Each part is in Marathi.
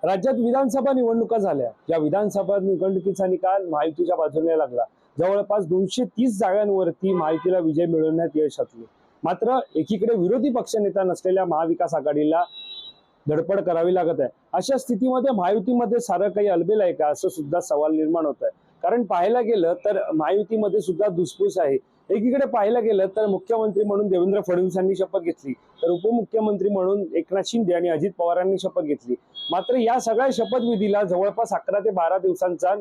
राज्यात विधानसभा निवडणुका झाल्या। या विधानसभा निवडणुकीचा निकाल महायुतीच्या बाजूने लागला। जवळपास 230 जागांवरती महायुतीला विजय मिळवण्यात यश आले। मात्र एकीकडे विरोधी पक्षनेता नसलेल्या महाविकास आघाडीला धडपड करावी लागत आहे। अशा स्थितीमध्ये महायुतीमध्ये सारं काही अलबेल आहे का, असं सुद्धा सवाल निर्माण होत आहे। कारण पाहायला गेलं तर महायुतीमध्ये सुद्धा धुसफूस आहे। एकीकडे पाहायला गेलं तर मुख्यमंत्री म्हणून देवेंद्र फडणवीसांनी शपथ घेतली, तर उपमुख्यमंत्री म्हणून एकनाथ शिंदे आणि अजित पवारांनी शपथ घेतली। मात्र या सगळ्या शपथविधीला जवळपास 11 ते 12 दिवसांचा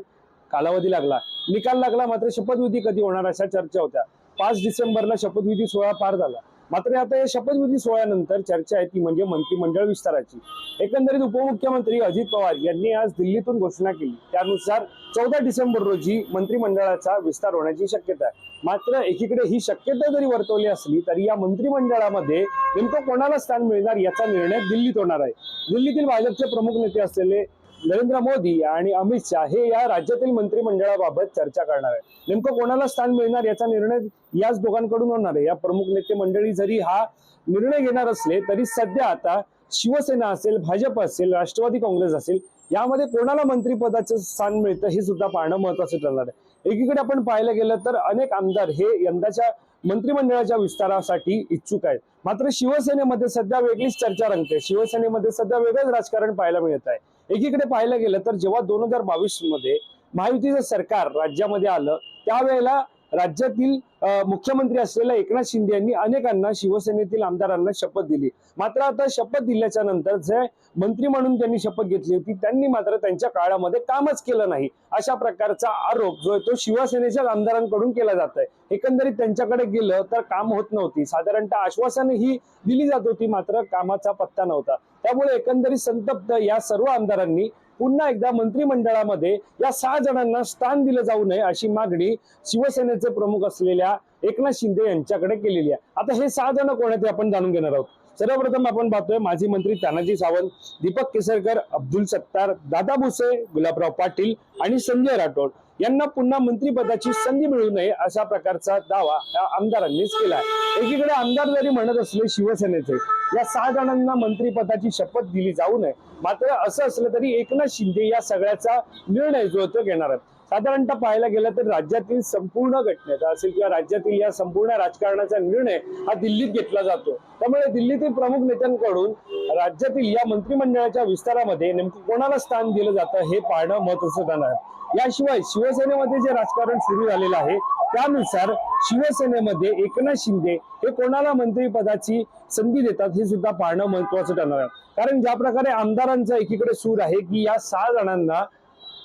कालावधी लागला। निकाल लागला, मात्र शपथविधी कधी होणार अशा चर्चा होत्या। 5 डिसेंबरला शपथविधी सोहळा पार झाला। मात्र आता या शपथविधी सोहळ्यानंतर चर्चा आहे ती म्हणजे मंत्रिमंडळ विस्ताराची। एकंदरीत उपमुख्यमंत्री अजित पवार यांनी आज दिल्लीतून घोषणा केली, त्यानुसार 14 डिसेंबर रोजी मंत्रिमंडळाचा विस्तार होण्याची शक्यता आहे। मात्र एकीकडे ही शक्यता जरी वर्तवली असली तरी या मंत्रिमंडळामध्ये नेमकं कोणाला स्थान मिळणार याचा निर्णय दिल्लीत होणार आहे। दिल्लीतील भाजपचे प्रमुख नेते असलेले नरेंद्र मोदी आणि अमित शाह हे या राज्यातील मंत्रिमंडळाबाबत चर्चा करणार आहे। नेमकं कोणाला स्थान मिळणार याचा निर्णय याच दोघांकडून होणार आहे। या प्रमुख नेते मंडळी जरी हा निर्णय घेणार असले तरी सध्या आता शिवसेना असेल, भाजप असेल, राष्ट्रवादी काँग्रेस असेल, यामध्ये कोणाला मंत्रिपदाचं स्थान मिळतं हे सुद्धा पाहणं महत्त्वाचं ठरणार आहे। एकीकडे आपण पाहायला गेलं तर अनेक आमदार हे यंदाच्या मंत्रिमंडळाच्या विस्तारासाठी इच्छुक आहेत। मात्र शिवसेनेमध्ये सध्या वेगळीच चर्चा रंगते। शिवसेनेमध्ये सध्या वेगळंच राजकारण पाहायला मिळत आहे। एकीकडे पाहायला गेलं तर जेव्हा 2022 मध्ये महायुतीचं सरकार राज्यामध्ये आलं त्यावेळेला राज्यातील मुख्यमंत्री असलेल्या एकनाथ शिंदे यांनी अनेकांना शिवसेनेतील आमदारांना शपथ दिली। मात्र आता शपथ दिल्याच्या नंतर जे मंत्री म्हणून त्यांनी शपथ घेतली होती त्यांनी मात्र त्यांच्या काळामध्ये कामच केलं नाही, अशा प्रकारचा आरोप जो आहे तो शिवसेनेच्या आमदारांकडून केला जात आहे। एकंदरीत त्यांच्याकडे गेलं तर काम होत नव्हती, साधारणतः आश्वासनं ही दिली जात होती, मात्र कामाचा पत्ता नव्हता। त्यामुळे एकंदरीत संतप्त या सर्व आमदारांनी पुन्हा एकदा मंत्रिमंडळामध्ये या 6 जणांना स्थान दिलं जाऊ नये अशी मागणी शिवसेनेचे प्रमुख असलेल्या एकनाथ शिंदे यांच्याकडे केलेली आहे। आता हे 6 जण कोण आहेत ते आपण जाणून घेणार आहोत। सर्वप्रथम आपण पाहतोय माजी मंत्री तानाजी सावंत, दीपक केसरकर, अब्दुल सत्तार, दादा भुसे, गुलाबराव पाटील आणि संजय राठोड यांना पुन्हा मंत्रिपदाची संधी मिळू नये अशा प्रकारचा दावा या आमदारांनीच केला आहे। एकीकडे आमदार जरी म्हणत असले शिवसेनेचे या 6 जणांना मंत्रिपदाची शपथ दिली जाऊ नये, मात्र असं असलं तरी एकनाथ शिंदे या सगळ्याचा निर्णय जो तो घेणार आहेत। साधारणतः पाहायला गेलं तर राज्यातील संपूर्ण घटनेचा असेल किंवा राज्यातील या संपूर्ण राजकारणाचा निर्णय हा दिल्लीत घेतला जातो। त्यामुळे दिल्लीतील प्रमुख नेत्यांकडून राज्यातील या मंत्रिमंडळाच्या विस्तारामध्ये नेमकं कोणाला स्थान दिलं जातं हे पाहणं महत्त्वाचं ठरणार आहे। याशिवाय शिवसेनेमध्ये जे राजकारण सुरू झालेलं आहे त्यानुसार शिवसेनेमध्ये एकनाथ शिंदे हे कोणाला मंत्रिपदाची संधी देतात हे सुद्धा पाहणं महत्त्वाचं ठरणार आहे। कारण ज्या प्रकारे आमदारांचा एकीकडे सूर आहे की या 6 जणांना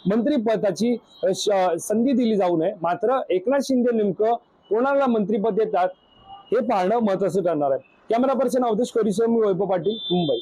मंत्रिपदाची संधी दिली जाऊ नये, मात्र एकनाथ शिंदे नेमकं कोणाला मंत्रिपद देतात हे पाहणं महत्त्वाचं ठरणार आहे। कॅमेरा पर्सन अवधेश कोरीसह मी वैभव पाटील, मुंबई।